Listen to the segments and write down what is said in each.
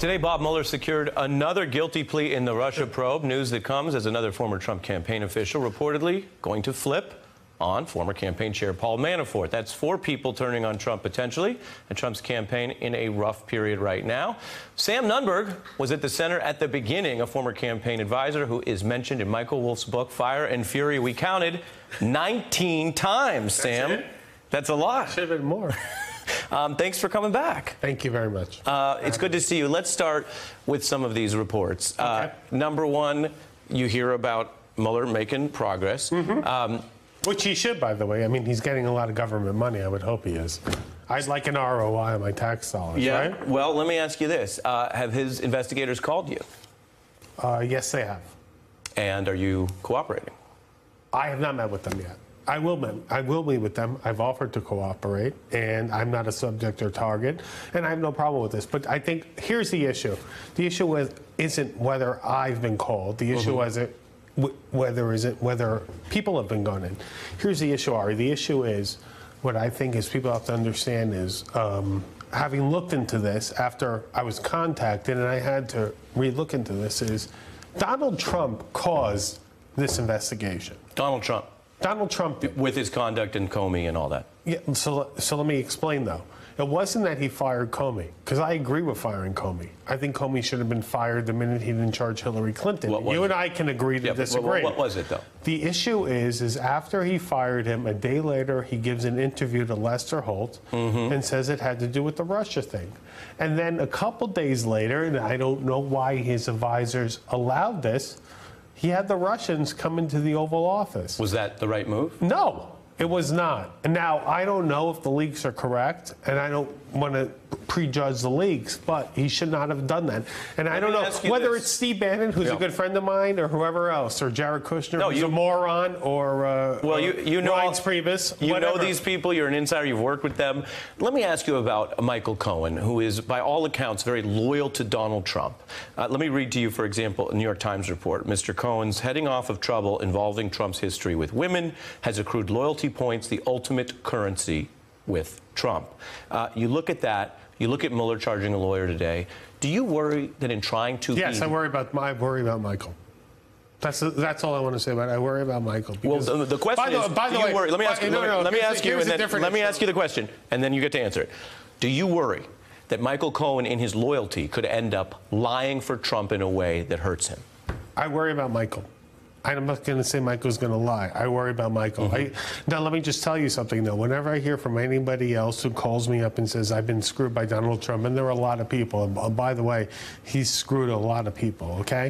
Today, Bob Mueller secured another guilty plea in the Russia probe, news that comes as another former Trump campaign official reportedly going to flip on former campaign chair Paul Manafort. That's 4 people turning on Trump potentially, and Trump's campaign in a rough period right now. Sam Nunberg was at the center at the beginning, a former campaign advisor who is mentioned in Michael Wolff's book, Fire and Fury. We counted 19 times, Sam. That's a lot. Should have been more. Thanks for coming back. Thank you very much. It's good to see you. Let's start with some of these reports. Okay. Number one, you hear about Mueller making progress. Which he should, by the way. I mean, he's getting a lot of government money. I would hope he is. I'd like an ROI on my tax dollars, right? Well, let me ask you this. Have his investigators called you? Yes, they have. And are you cooperating? I have not met with them yet. I will meet with them. I've offered to cooperate, and I'm not a subject or target, and I have no problem with this. But I think here's the issue. The issue isn't whether I've been called. The issue isn't whether people have been gone in. Here's the issue, Ari. The issue is, what I think is people have to understand is, having looked into this after I was contacted and I had to re-look into this, is Donald Trump caused this investigation. Donald Trump. Donald Trump. With his conduct in Comey and all that. Yeah, so let me explain, though. It wasn't that he fired Comey, because I agree with firing Comey. I think Comey should have been fired the minute he didn't charge Hillary Clinton. You and I can agree to disagree. What was it, though? The issue is after he fired him, a day later, he gives an interview to Lester Holt and says it had to do with the Russia thing. And then a couple days later, and I don't know why his advisors allowed this, he had the Russians come into the Oval Office. Was that the right move? No, it was not. And now, I don't know if the leaks are correct, and I don't want to prejudge the leaks, but he should not have done that. And I don't know whether it's Steve Bannon, who's a good friend of mine, or whoever else, or Jared Kushner, who's a moron, or you know Reince Priebus. You whatever. know these people. You're an insider. You've worked with them. Let me ask you about Michael Cohen, who is, by all accounts, very loyal to Donald Trump. Let me read to you, for example, a New York Times report. Mr. Cohen's heading off of trouble involving Trump's history with women has accrued loyalty points, the ultimate currency with Trump. You look at that. You look at Mueller charging a lawyer today. Do you worry that in trying to I worry about Michael. That's all I want to say about it. I worry about Michael. Well, the question is, do you worry? Let me ask you. Let me ask you, and then let me ask you the question, and then you get to answer it. Do you worry that Michael Cohen, in his loyalty, could end up lying for Trump in a way that hurts him? I worry about Michael. I'm not going to say Michael's going to lie. I worry about Michael. Now, let me just tell you something, though. Whenever I hear from anybody else who calls me up and says, I've been screwed by Donald Trump, and there are a lot of people, and by the way, he's screwed a lot of people, okay?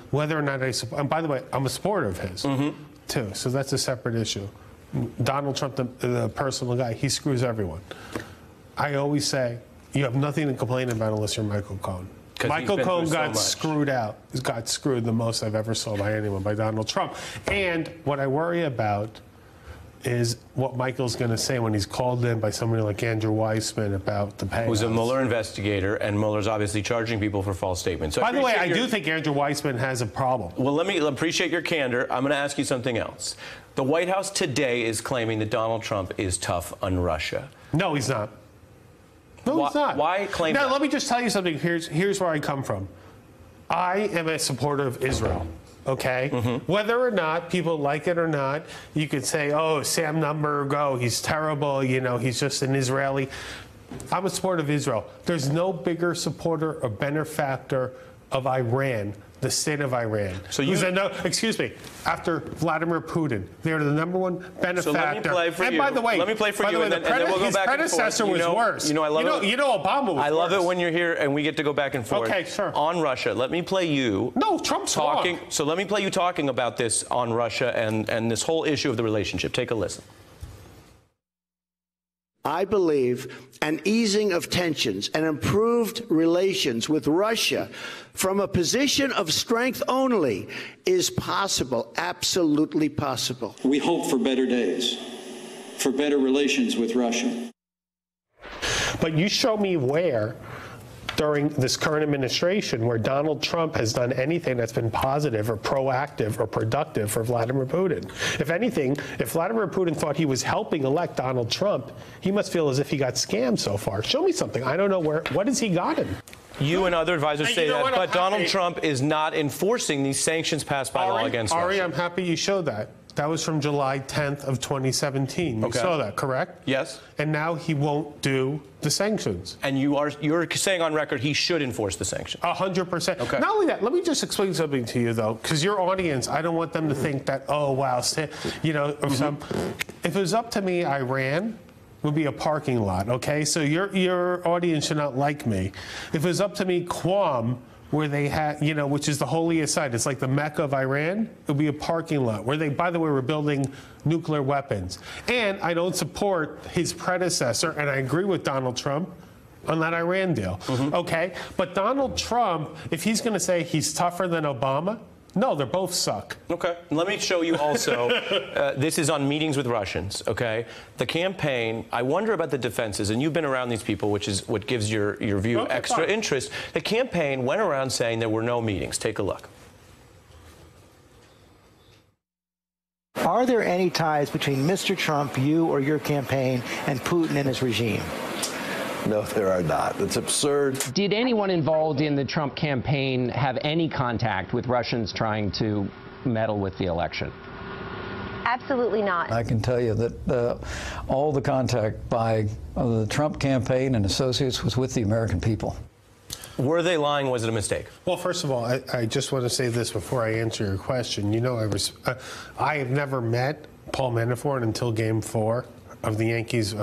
Whether or not and by the way, I'm a supporter of his, too, so that's a separate issue. Donald Trump, the personal guy, he screws everyone. I always say, you have nothing to complain about unless you're Michael Cohen. Michael Cohen got screwed out. Got screwed the most I've ever saw by anyone, by Donald Trump. And what I worry about is what Michael's going to say when he's called in by somebody like Andrew Weissman about the payouts. Who's a Mueller investigator, and Mueller's obviously charging people for false statements. So by the way, I do think Andrew Weissman has a problem. Well, let me appreciate your candor. I'm going to ask you something else. The White House today is claiming that Donald Trump is tough on Russia. No, he's not. No, he's not. Why claim that? Now, let me just tell you something. Here's where I come from. I am a supporter of Israel, okay? Whether or not people like it or not, you could say, oh, Sam Nunberg, oh, he's terrible, you know, he's just an Israeli. I'm a supporter of Israel. There's no bigger supporter or benefactor of Iran, the state of Iran. So excuse me, after Vladimir Putin, they're the #1 benefactor. So let me play for you. By the way, let me play for you, and then we'll go back and forth. His predecessor was worse. You know, I love it. You know, Obama was worse. I love it when you're here and we get to go back and forth. Okay, sure. On Russia, let me play you. No, Trump's talking. wrong. So let me play you talking about this on Russia and this whole issue of the relationship. Take a listen. I believe an easing of tensions and improved relations with Russia from a position of strength only is possible, absolutely possible. We hope for better days, for better relations with Russia. But you show me where during this current administration where Donald Trump has done anything that's been positive or proactive or productive for Vladimir Putin. If anything, if Vladimir Putin thought he was helping elect Donald Trump, he must feel as if he got scammed so far. Show me something. I don't know what has he gotten? You and other advisors say that, but Donald happy. Trump is not enforcing these sanctions passed by law against Russia. Ari, I'm happy you showed that. That was from July 10th of 2017. You saw that, correct? Yes. And now he won't do the sanctions. And you're saying on record he should enforce the sanctions. 100%. Okay. Not only that, let me just explain something to you, though, because your audience, I don't want them to think that, oh, wow, you know, if it was up to me, Iran would be a parking lot, okay? So your audience should not like me. If it was up to me, Guam, where they had, you know, which is the holiest site, it's like the Mecca of Iran, it would be a parking lot where they, by the way, were building nuclear weapons. And I don't support his predecessor, and I agree with Donald Trump on that Iran deal, okay? But Donald Trump, if he's going to say he's tougher than Obama, no, they both suck. Okay. Let me show you also, this is on meetings with Russians, okay? The campaign, I wonder about the defenses, and you've been around these people, which is what gives your view extra interest. The campaign went around saying there were no meetings. Take a look. Are there any ties between Mr. Trump, you or your campaign, and Putin and his regime? No, there are not. It's absurd. Did anyone involved in the Trump campaign have any contact with Russians trying to meddle with the election? Absolutely not. I can tell you that all the contact by the Trump campaign and associates was with the American people. Were they lying, or was it a mistake? Well, first of all, I just want to say this before I answer your question. You know, I have never met Paul Manafort until Game 4 of the Yankees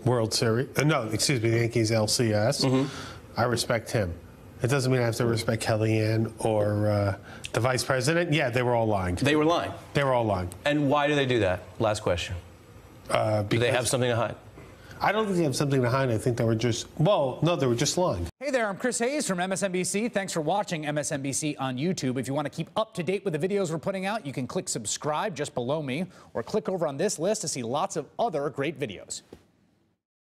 World Series. No, excuse me, the Yankees LCS. I respect him. It doesn't mean I have to respect Kellyanne or the vice president. Yeah, they were all lying. They were lying? They were all lying. And why do they do that? Last question. Do they have something to hide? I don't think they have something to hide. I think they were just, well, no, they were just lying. Hey there, I'm Chris Hayes from MSNBC. Thanks for watching MSNBC on YouTube. If you want to keep up to date with the videos we're putting out, you can click subscribe just below me or click over on this list to see lots of other great videos.